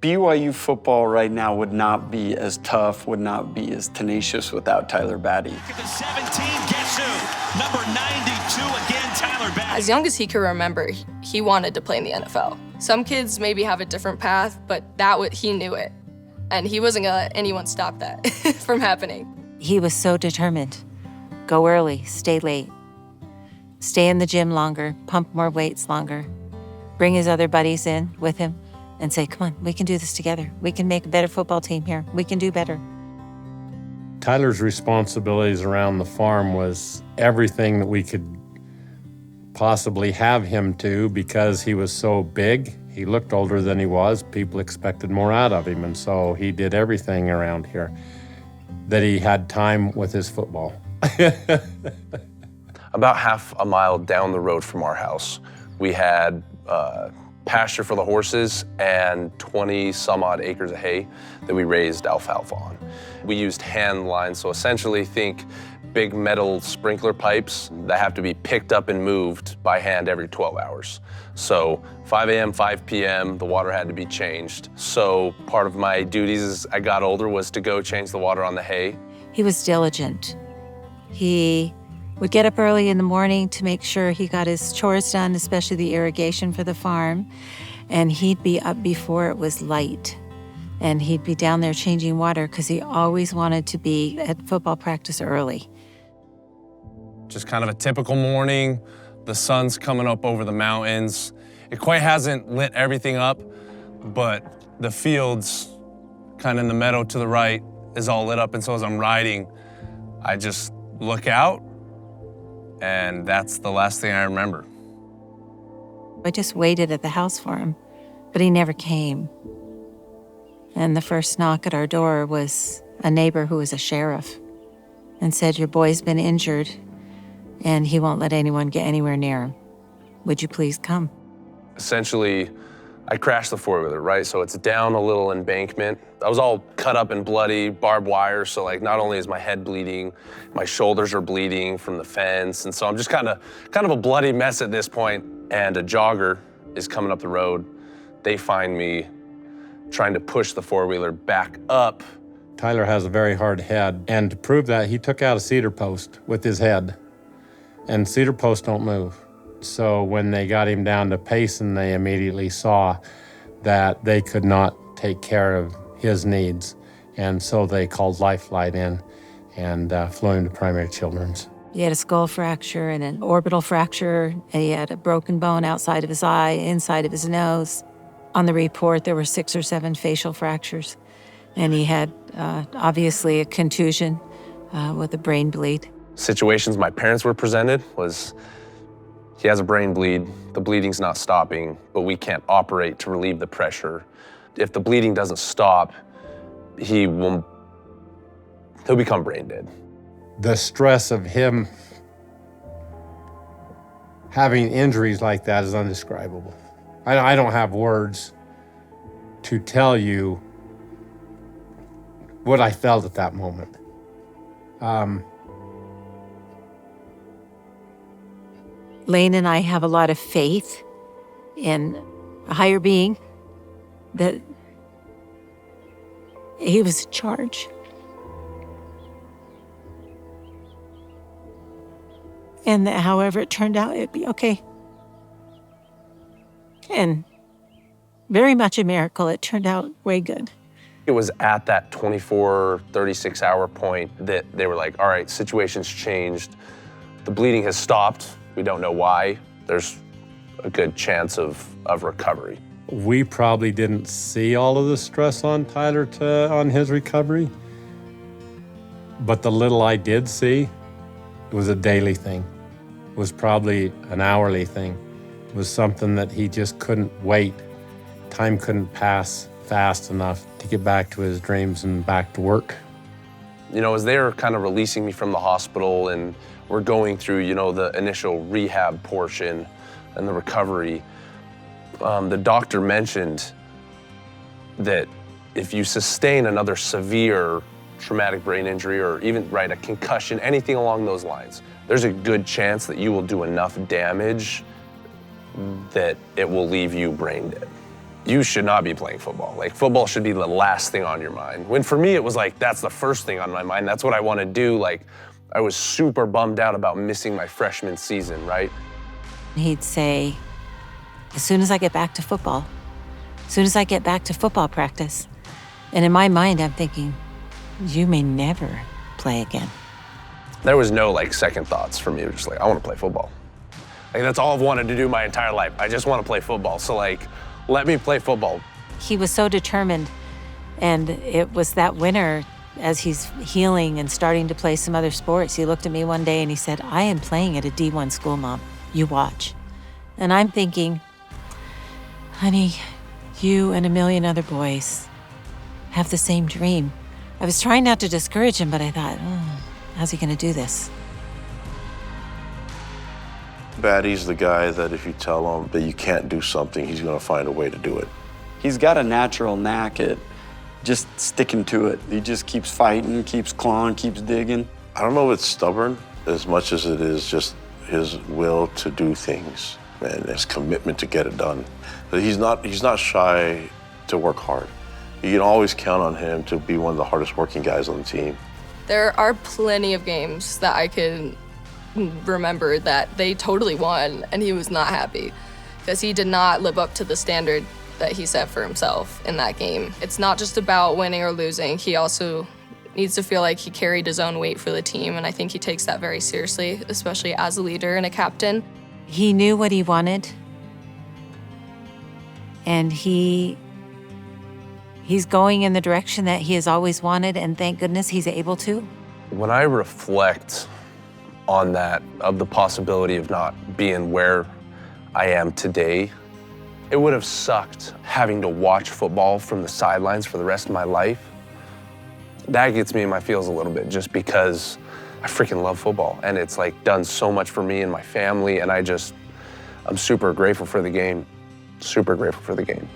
BYU football right now would not be as tough, would not be as tenacious without Tyler Batty. The 17, guess who? Number 92 again, Tyler Batty. As young as he could remember, he wanted to play in the NFL. Some kids maybe have a different path, but he knew it. And he wasn't gonna let anyone stop that from happening. He was so determined. Go early, stay late. Stay in the gym longer, pump more weights longer. Bring his other buddies in with him and say, come on, we can do this together. We can make a better football team here. We can do better. Tyler's responsibilities around the farm was everything that we could possibly have him to because he was so big. He looked older than he was. People expected more out of him, and so he did everything around here that he had time with his football. About half a mile down the road from our house, we had pasture for the horses and 20 some odd acres of hay that we raised alfalfa on. We used hand lines, so essentially think big metal sprinkler pipes that have to be picked up and moved by hand every 12 hours. So 5 a.m., 5 p.m., the water had to be changed. So part of my duties as I got older was to go change the water on the hay. He was diligent. He would get up early in the morning to make sure he got his chores done, especially the irrigation for the farm. And he'd be up before it was light. And he'd be down there changing water because he always wanted to be at football practice early. Just kind of a typical morning. The sun's coming up over the mountains. It quite hasn't lit everything up, but the fields kind of in the meadow to the right is all lit up. And so as I'm riding, I just look out, and that's the last thing I remember. I just waited at the house for him, but he never came. And the first knock at our door was a neighbor who was a sheriff and said, your boy's been injured and he won't let anyone get anywhere near him. Would you please come? Essentially, I crashed the four-wheeler, right? So it's down a little embankment. I was all cut up and bloody, barbed wire, so like not only is my head bleeding, my shoulders are bleeding from the fence, and so I'm just kind of a bloody mess at this point. And a jogger is coming up the road. They find me trying to push the four-wheeler back up. Tyler has a very hard head, and to prove that, he took out a cedar post with his head, and cedar posts don't move. So when they got him down to Payson, they immediately saw that they could not take care of his needs. And so they called Lifeline in and flew him to Primary Children's. He had a skull fracture and an orbital fracture. He had a broken bone outside of his eye, inside of his nose. On the report, there were 6 or 7 facial fractures. And he had, obviously, a contusion with a brain bleed. Situations my parents were presented was, he has a brain bleed, the bleeding's not stopping, but we can't operate to relieve the pressure. If the bleeding doesn't stop, he'll become brain dead. The stress of him having injuries like that is indescribable. I don't have words to tell you what I felt at that moment. Lane and I have a lot of faith in a higher being, that he was in charge. And that however it turned out, it'd be okay. And very much a miracle. It turned out way good. It was at that 24, 36-hour point that they were like, all right, situation's changed. The bleeding has stopped. We don't know why. There's a good chance of recovery. We probably didn't see all of the stress on Tyler on his recovery, but the little I did see, it was a daily thing. It was probably an hourly thing. It was something that he just couldn't wait. Time couldn't pass fast enough to get back to his dreams and back to work. You know, as they were kind of releasing me from the hospital and we're going through, you know, the initial rehab portion and the recovery, the doctor mentioned that if you sustain another severe traumatic brain injury or even, a concussion, anything along those lines, there's a good chance that you will do enough damage that it will leave you brain dead. you should not be playing football. Like, football should be the last thing on your mind. When for me, it was like, that's the first thing on my mind. That's what I want to do. Like, I was super bummed out about missing my freshman season, right? He'd say, as soon as I get back to football, as soon as I get back to football practice. And in my mind, I'm thinking, you may never play again. There was no like second thoughts for me. It was just like, I want to play football. Like, that's all I've wanted to do my entire life. I just want to play football. So like, let me play football. He was so determined. And it was that winter, as he's healing and starting to play some other sports, he looked at me one day and he said, I am playing at a D1 school, Mom. You watch. And I'm thinking, honey, you and a million other boys have the same dream. I was trying not to discourage him, but I thought, how's he going to do this? Batty's the guy that if you tell him that you can't do something, he's going to find a way to do it. He's got a natural knack at just sticking to it. He just keeps fighting, keeps clawing, keeps digging. I don't know if it's stubborn as much as it is just his will to do things and his commitment to get it done. But he's not shy to work hard. You can always count on him to be one of the hardest working guys on the team. There are plenty of games that I can remember that they totally won and he was not happy because he did not live up to the standard that he set for himself in that game. It's not just about winning or losing. He also needs to feel like he carried his own weight for the team, and I think he takes that very seriously, especially as a leader and a captain. He knew what he wanted, and he's going in the direction that he has always wanted, and thank goodness he's able to. When I reflect on that, of the possibility of not being where I am today, it would have sucked having to watch football from the sidelines for the rest of my life. That gets me in my feels a little bit just because I freaking love football and it's like done so much for me and my family, and I'm super grateful for the game, super grateful for the game.